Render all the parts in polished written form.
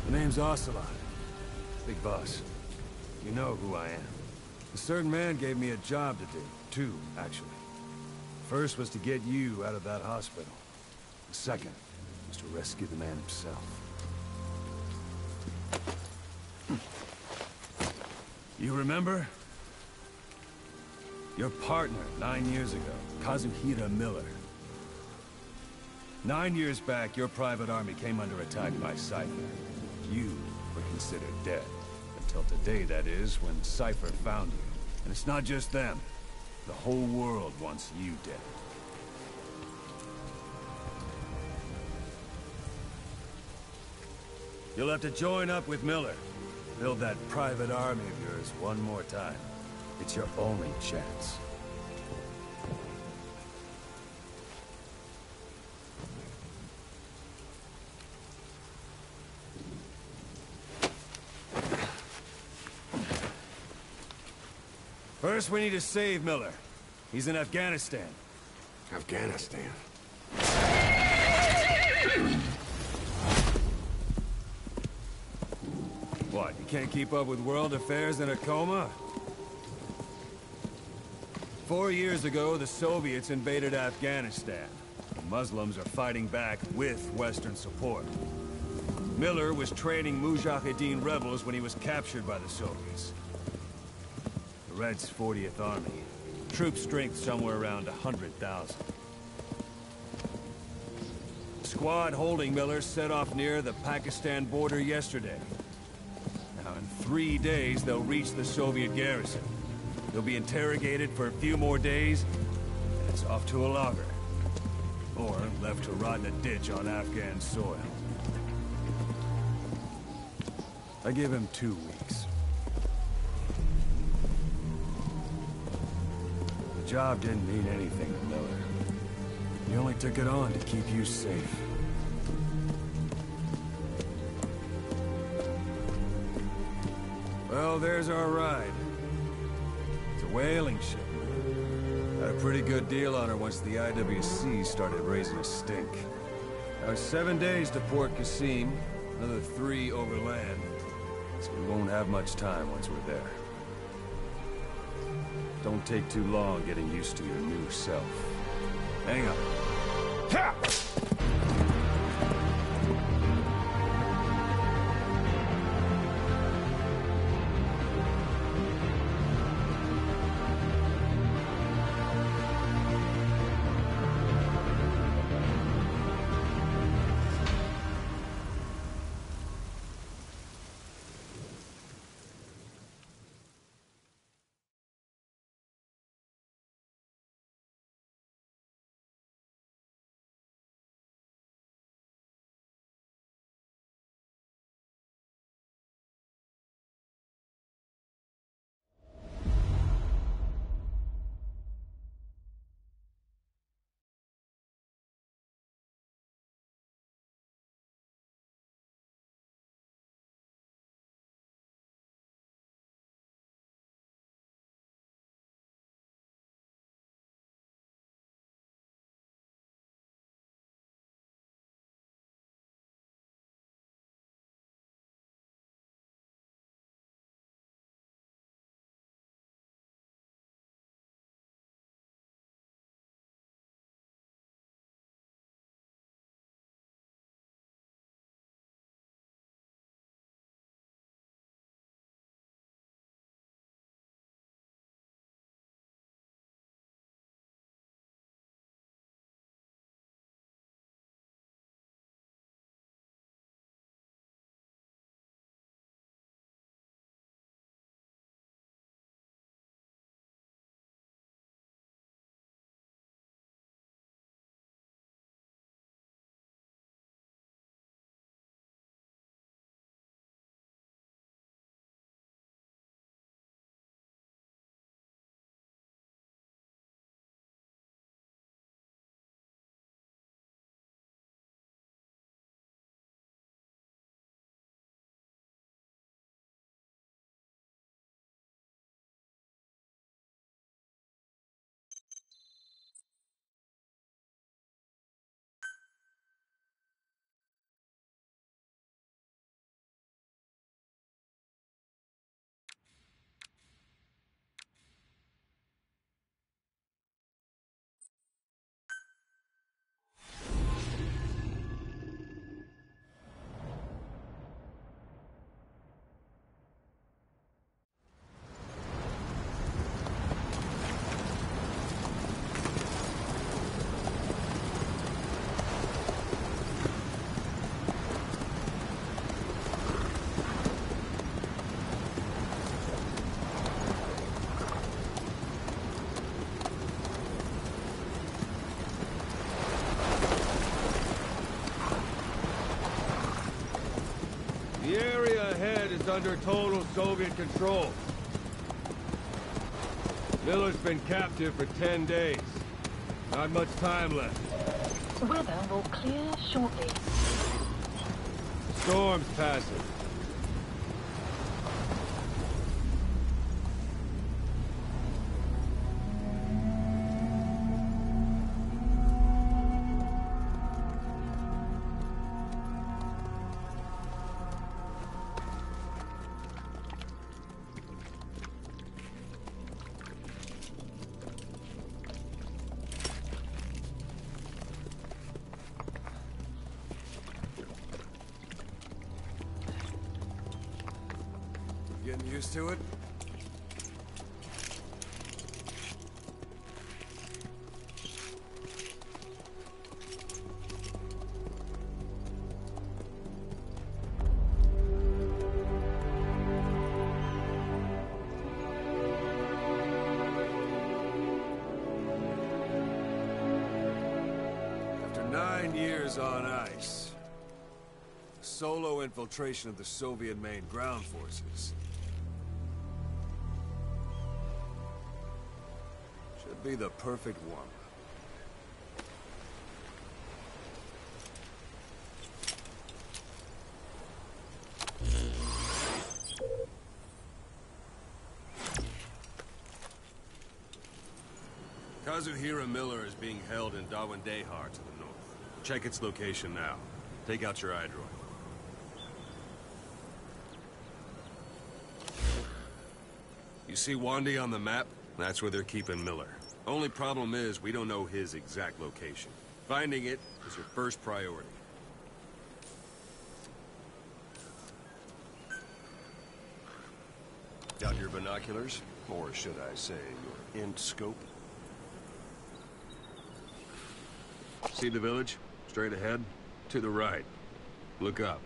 The name's Ocelot. Big boss. You know who I am. A certain man gave me a job to do. Two, actually. First was to get you out of that hospital. The second was to rescue the man himself. You remember? Your partner 9 years ago, Kazuhira Miller. 9 years back, your private army came under attack by Cypher. You were considered dead. Until today, that is, when Cypher found you. And it's not just them. The whole world wants you dead. You'll have to join up with Miller. Build that private army of yours one more time. It's your only chance. First, we need to save Miller. He's in Afghanistan. Afghanistan? What, you can't keep up with world affairs in a coma? 4 years ago, the Soviets invaded Afghanistan. The Muslims are fighting back with Western support. Miller was training Mujahideen rebels when he was captured by the Soviets. The Reds' 40th Army. Troop strength somewhere around 100,000. The squad holding Miller set off near the Pakistan border yesterday. Now, in 3 days, they'll reach the Soviet garrison. They'll be interrogated for a few more days, and it's off to a lager. Or left to rot in a ditch on Afghan soil. I give him 2 weeks. The job didn't mean anything to Miller. He only took it on to keep you safe. Well, there's our ride. It's a whaling ship. Had a pretty good deal on her once the IWC started raising a stink. Now, 7 days to Port Qasim, another 3 overland. So we won't have much time once we're there. Don't take too long getting used to your new self. Hang on. Ha! The area ahead is under total Soviet control. Miller's been captive for 10 days. Not much time left. Weather will clear shortly. The storm's passing. Getting used to it? After 9 years on ice, solo infiltration of the Soviet main ground forces should be the perfect warm-up. Kazuhira Miller is being held in Dawandehar to the north. Check its location now. Take out your iDroid. You see Wandy on the map? That's where they're keeping Miller. Only problem is, we don't know his exact location. Finding it is your first priority. Got your binoculars? Or should I say, your int scope? See the village? Straight ahead? To the right. Look up.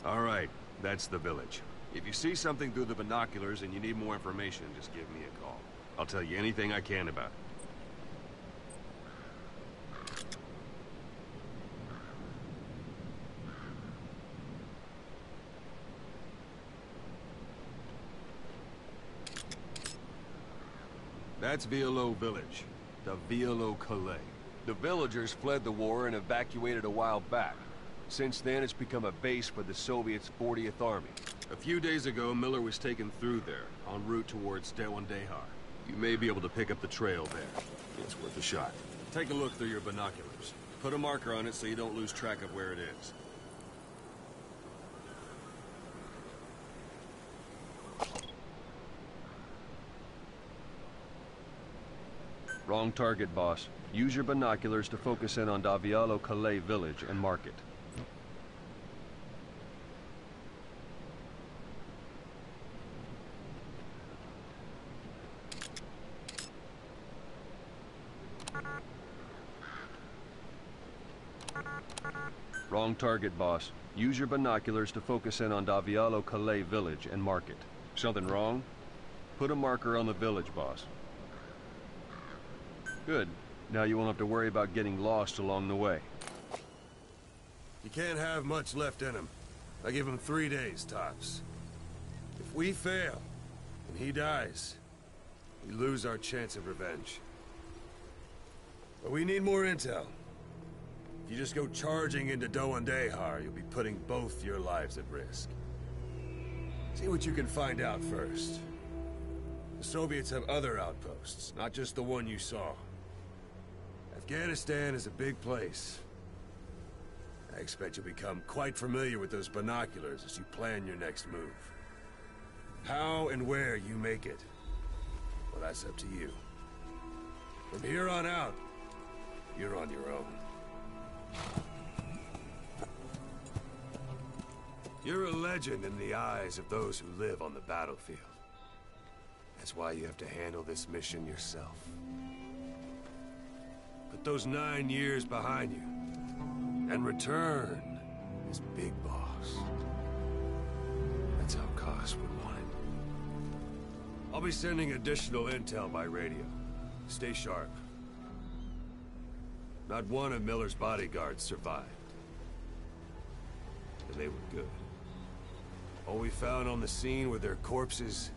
All right, that's the village. If you see something through the binoculars and you need more information, just give me a call. I'll tell you anything I can about it. That's Violo Village, the Violo Calais. The villagers fled the war and evacuated a while back. Since then, it's become a base for the Soviets' 40th Army. A few days ago, Miller was taken through there, en route towards Dawandehar. You may be able to pick up the trail there. It's worth a shot. Take a look through your binoculars. Put a marker on it so you don't lose track of where it is. Wrong target, boss. Use your binoculars to focus in on Davialo Calais village and mark it. Wrong target, boss. Use your binoculars to focus in on Davialo Calais village and mark it. Something wrong? Put a marker on the village, boss. Good. Now you won't have to worry about getting lost along the way. You can't have much left in him. I give him 3 days, tops. If we fail, and he dies, we lose our chance of revenge. But we need more intel. If you just go charging into Dawandehar, you'll be putting both your lives at risk. See what you can find out first. The Soviets have other outposts, not just the one you saw. Afghanistan is a big place. I expect you'll become quite familiar with those binoculars as you plan your next move. How and where you make it, well, that's up to you. From here on out, you're on your own. You're a legend in the eyes of those who live on the battlefield. That's why you have to handle this mission yourself. Put those 9 years behind you, and return as Big Boss. That's how Koss would want it. I'll be sending additional intel by radio. Stay sharp. Not one of Miller's bodyguards survived. And they were good. All we found on the scene were their corpses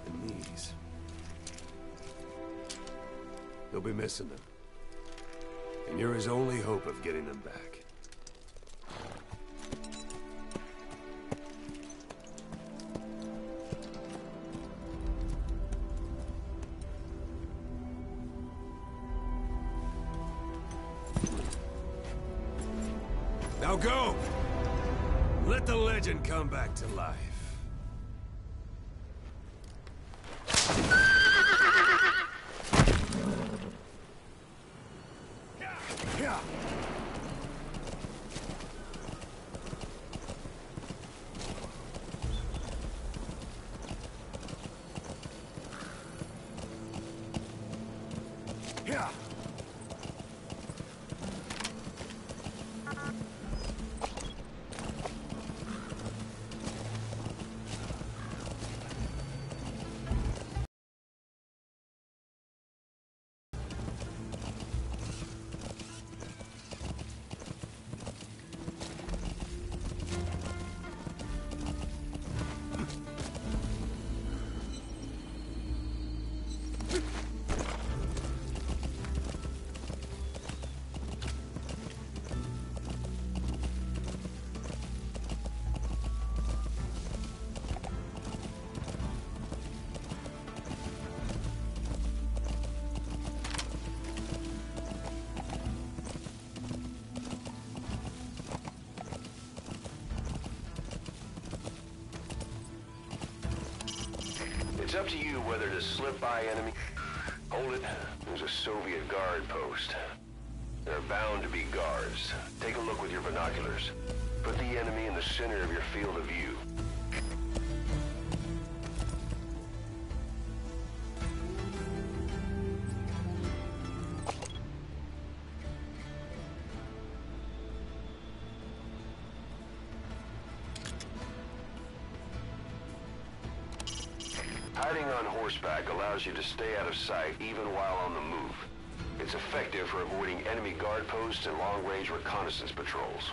and these. You'll be missing them. And you're his only hope of getting them back. Now go! Let the legend come back to life. It's up to you whether to slip by enemy. Hold it. There's a Soviet guard post. There are bound to be guards. Take a look with your binoculars. Put the enemy in the center of your field of view. Hiding on horseback allows you to stay out of sight even while on the move. It's effective for avoiding enemy guard posts and long-range reconnaissance patrols.